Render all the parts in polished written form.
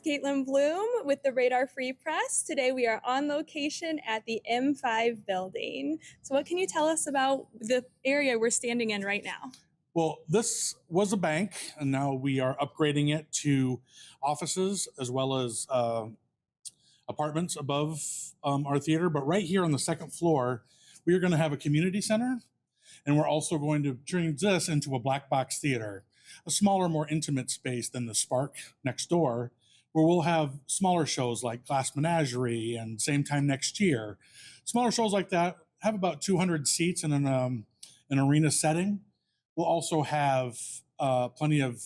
Kaitlyn Blum with the Radar Free Press. Today we are on location at the M5 building. So what can you tell us about the area we're standing in right now? Well, this was a bank, and now we are upgrading it to offices as well as apartments above our theater. But right here on the second floor, we are going to have a community center, and we're also going to change this into a black box theater, a smaller, more intimate space than the Spark next door, where we'll have smaller shows like Glass Menagerie and Same Time Next Year. Smaller shows like that have about 200 seats in an arena setting. We'll also have plenty of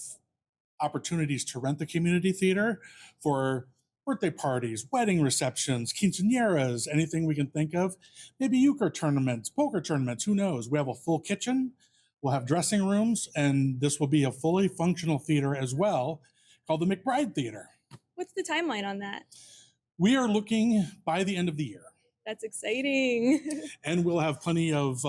opportunities to rent the community theater for birthday parties, wedding receptions, quinceañeras, anything we can think of. Maybe euchre tournaments, poker tournaments, who knows? We have a full kitchen. We'll have dressing rooms, and this will be a fully functional theater as well, called the McBride Theater. What's the timeline on that? We are looking by the end of the year. That's exciting. And we'll have plenty of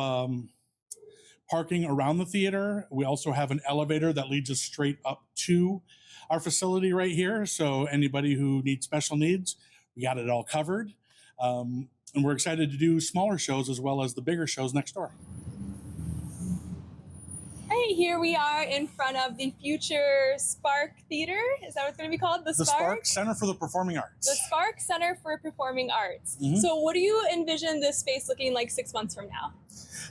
parking around the theater. We also have an elevator that leads us straight up to our facility right here. So anybody who needs special needs, we got it all covered. And we're excited to do smaller shows as well as the bigger shows next door. Right, here we are in front of the future Spark Theater. Is that what it's going to be called? The Spark Center for the Performing Arts. The Spark Center for Performing Arts. Mm-hmm. So what do you envision this space looking like 6 months from now?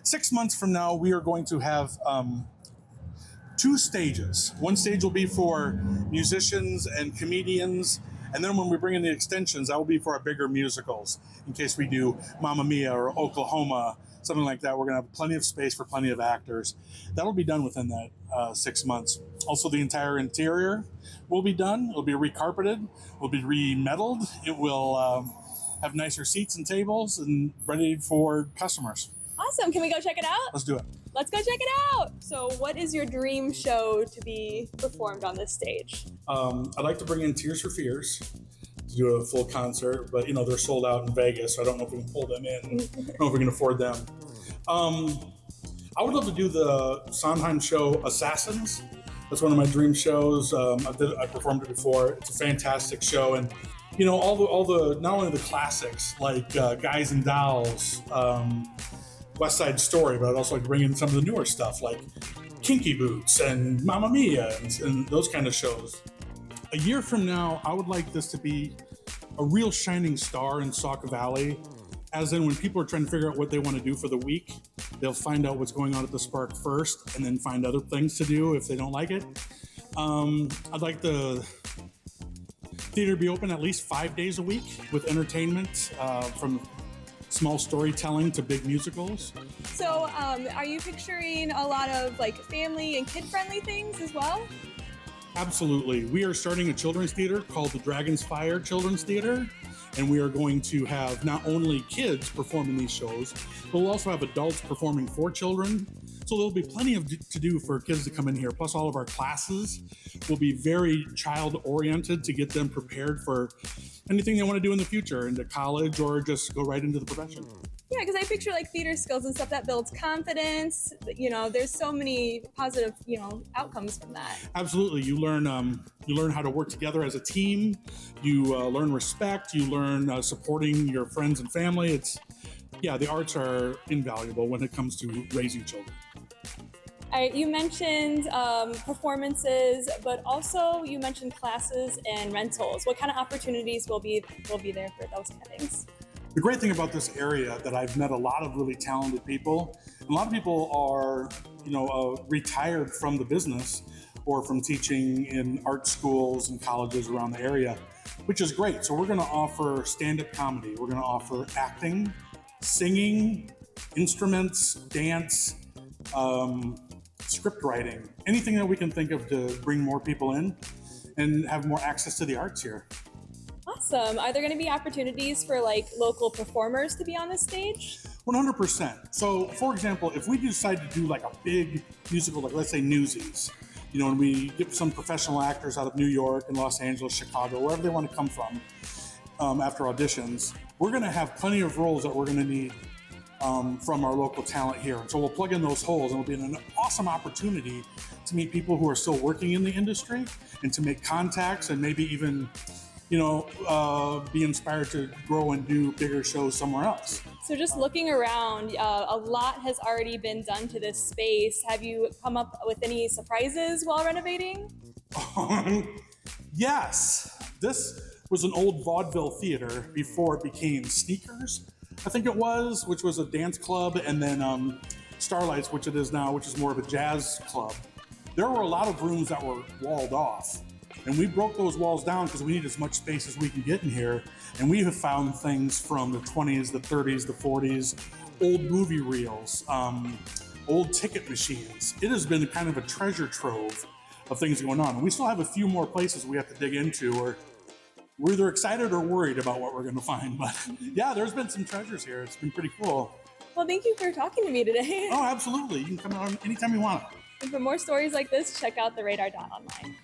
6 months from now, we are going to have 2 stages. One stage will be for musicians and comedians, and then when we bring in the extensions, that will be for our bigger musicals. In case we do Mamma Mia or Oklahoma, something like that, we're going to have plenty of space for plenty of actors. That'll be done within that 6 months. Also, the entire interior will be done. It'll be recarpeted. Will be remetaled. It will have nicer seats and tables and ready for customers. Awesome. Can we go check it out? Let's do it. Let's go check it out. So what is your dream show to be performed on this stage? I'd like to bring in Tears for Fears to do a full concert, but they're sold out in Vegas, so I don't know if we can pull them in. I don't know if we can afford them. I would love to do the Sondheim show Assassins. That's one of my dream shows. I performed it before. It's a fantastic show, and all the not only the classics like Guys and Dolls, West Side Story, but I'd also like to bring in some of the newer stuff like Kinky Boots and Mamma Mia and those kind of shows. A year from now, I would like this to be a real shining star in Sauk Valley, as in when people are trying to figure out what they want to do for the week, they'll find out what's going on at the Spark first and then find other things to do if they don't like it. I'd like the theater to be open at least 5 days a week with entertainment from small storytelling to big musicals. So are you picturing a lot of like family and kid-friendly things as well? Absolutely. We are starting a children's theater called the Dragon's Fire Children's Theater, and we are going to have not only kids performing these shows, but we'll also have adults performing for children. So there'll be plenty to do for kids to come in here. Plus all of our classes will be very child-oriented to get them prepared for anything they want to do in the future, into college or just go right into the profession. Yeah, because I picture like theater skills and stuff that builds confidence. There's so many positive, outcomes from that. Absolutely. You learn how to work together as a team. You learn respect. You learn supporting your friends and family. The arts are invaluable when it comes to raising children. All right, you mentioned performances, but also you mentioned classes and rentals. What kind of opportunities will be there for those kind of things? The great thing about this area that I've met a lot of really talented people. A lot of people are, retired from the business or from teaching in art schools and colleges around the area, which is great. So we're going to offer stand-up comedy. We're going to offer acting, singing, instruments, dance, script writing, anything that we can think of to bring more people in and have more access to the arts here. Awesome. Are there going to be opportunities for like local performers to be on this stage? 100%. So for example, if we decide to do like a big musical, like let's say Newsies, and we get some professional actors out of New York and Los Angeles, Chicago, wherever they want to come from after auditions, we're going to have plenty of roles that we're going to need from our local talent here. And so we'll plug in those holes, and it'll be an awesome opportunity to meet people who are still working in the industry and to make contacts and maybe even be inspired to grow and do bigger shows somewhere else. So just looking around, a lot has already been done to this space. Have you come up with any surprises while renovating? Yes, this was an old vaudeville theater before it became Sneakers, I think it was, which was a dance club, and then Starlights, which it is now, which is more of a jazz club. There were a lot of rooms that were walled off, and we broke those walls down because we need as much space as we can get in here. And we have found things from the 20s, the 30s, the 40s, old movie reels, old ticket machines. It has been kind of a treasure trove of things going on. And we still have a few more places we have to dig into, or we're either excited or worried about what we're going to find. But yeah, there's been some treasures here. It's been pretty cool. Well, thank you for talking to me today. Oh, absolutely. You can come out anytime you want. And for more stories like this, check out theradar.online.